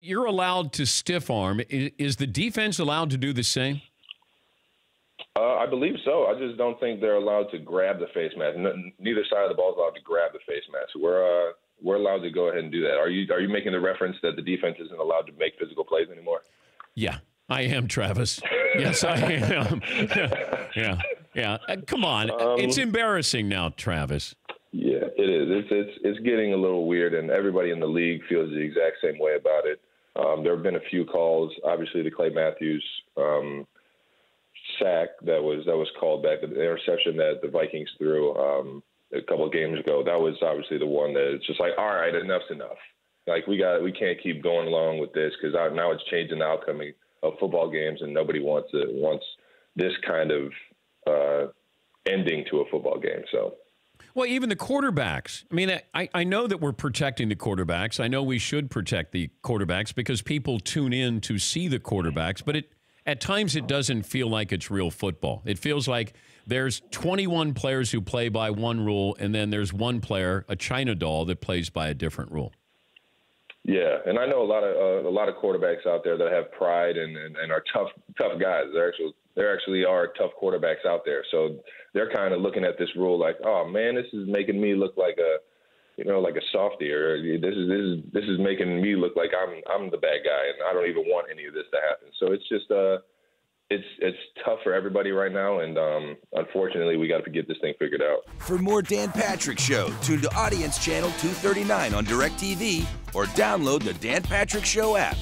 You're allowed to stiff arm. Is the defense allowed to do the same? I believe so. I just don't think they're allowed to grab the face mask. Neither side of the ball is allowed to grab the face mask. We're allowed to go ahead and do that. Are you making the reference that the defense isn't allowed to make physical plays anymore? Yeah, I am, Travis. Yes, I am. Yeah. Come on, it's embarrassing now, Travis. Yeah, it is. It's getting a little weird, and everybody in the league feels the exact same way about it. There have been a few calls, obviously the Clay Matthews sack that was called back, the interception that the Vikings threw a couple of games ago. That was obviously the one that it's just like, all right, enough's enough. Like we can't keep going along with this because now it's changing the outcome of football games, and nobody wants this kind of ending to a football game. So. Well, even the quarterbacks. I mean, I know that we're protecting the quarterbacks. I know we should protect the quarterbacks because people tune in to see the quarterbacks, but at times it doesn't feel like it's real football. It feels like there's 21 players who play by one rule, and then there's one player, a China doll, that plays by a different rule. Yeah, and I know a lot of quarterbacks out there that have pride and are tough guys. There actually are tough quarterbacks out there. So they're kind of looking at this rule like, oh man, this is making me look like a softie, or this is making me look like I'm the bad guy, and I don't even want any of this to happen. So it's just it's tough for everybody right now, and unfortunately, we got to get this thing figured out. For more Dan Patrick Show, tune to Audience Channel 239 on DirecTV or download the Dan Patrick Show app.